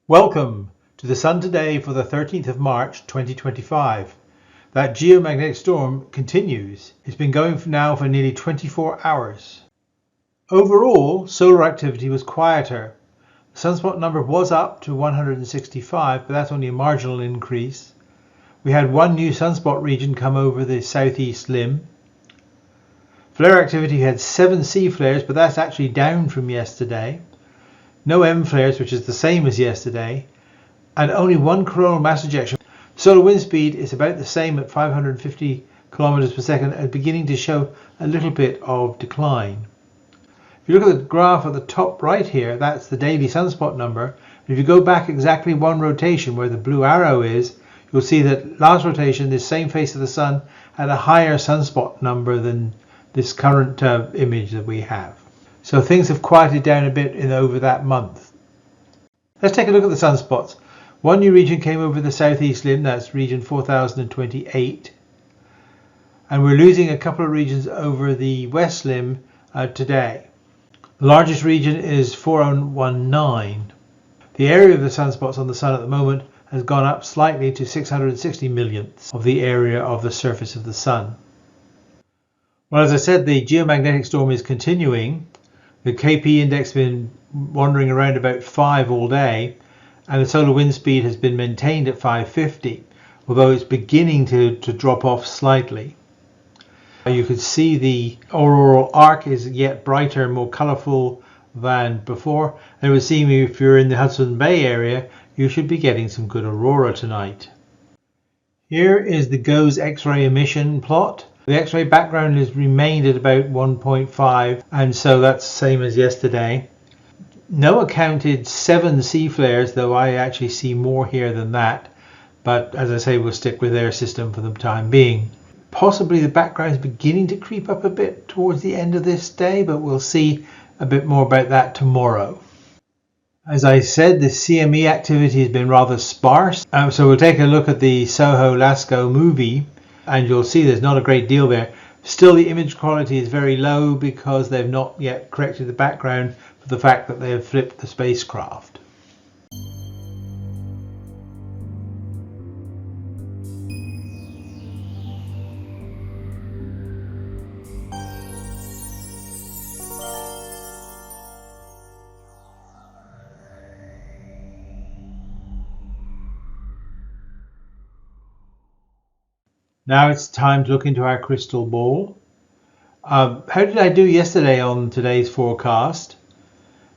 Welcome to the Sun today for the 13th of March 2025. That geomagnetic storm continues. It's been going now for nearly 24 hours. Overall, solar activity was quieter. The sunspot number was up to 165, but that's only a marginal increase. We had one new sunspot region come over the southeast limb. Flare activity had 7 C flares, but that's actually down from yesterday. No M flares, which is the same as yesterday, and only one coronal mass ejection. Solar wind speed is about the same at 550 kilometers per second and beginning to show a little bit of decline. If you look at the graph at the top right here, that's the daily sunspot number. If you go back exactly one rotation where the blue arrow is, you'll see that last rotation, this same face of the sun had a higher sunspot number than this current image that we have. So things have quieted down a bit over that month. Let's take a look at the sunspots. One new region came over the southeast limb, that's region 4028. And we're losing a couple of regions over the west limb today. The largest region is 4019. The area of the sunspots on the sun at the moment has gone up slightly to 660 millionths of the area of the surface of the sun. Well, as I said, the geomagnetic storm is continuing. The KP index has been wandering around about 5 all day, and the solar wind speed has been maintained at 550, although it's beginning to drop off slightly. You can see the auroral arc is yet brighter and more colourful than before, and it would seem if you're in the Hudson Bay area, you should be getting some good aurora tonight. Here is the GOES X-ray emission plot. The X-ray background has remained at about 1.5, and so that's the same as yesterday. NOAA counted 7 C flares, though I actually see more here than that. But as I say, we'll stick with their system for the time being. Possibly the background is beginning to creep up a bit towards the end of this day, but we'll see a bit more about that tomorrow. As I said, the CME activity has been rather sparse. So we'll take a look at the Soho Lascaux movie, and you'll see there's not a great deal there. Still, the image quality is very low because they've not yet corrected the background for the fact that they have flipped the spacecraft. Now it's time to look into our crystal ball. How did I do yesterday on today's forecast?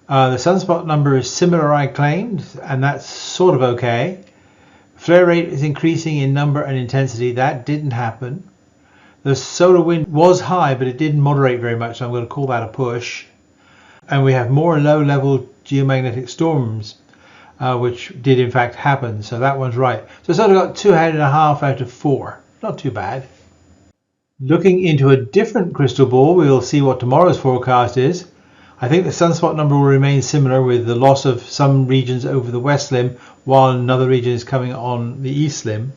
The sunspot number is similar, I claimed, and that's sort of okay. Flare rate is increasing in number and intensity. That didn't happen. The solar wind was high, but it didn't moderate very much, so I'm going to call that a push. And we have more low-level geomagnetic storms, which did in fact happen, so that one's right. So I sort of got 2.5 out of 4. Not too bad. Looking into a different crystal ball, we'll see what tomorrow's forecast is. I think the sunspot number will remain similar, with the loss of some regions over the west limb while another region is coming on the east limb.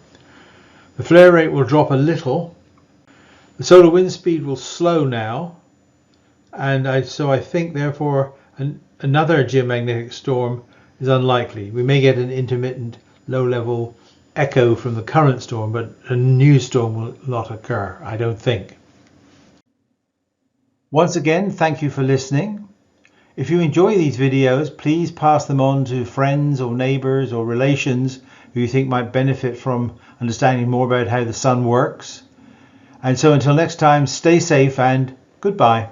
The flare rate will drop a little. The solar wind speed will slow now, and so I think therefore another geomagnetic storm is unlikely. We may get an intermittent low-level echo from the current storm, but a new storm will not occur, I don't think. Once again, thank you for listening. If you enjoy these videos, please pass them on to friends or neighbors or relations who you think might benefit from understanding more about how the sun works. And so until next time, stay safe and goodbye.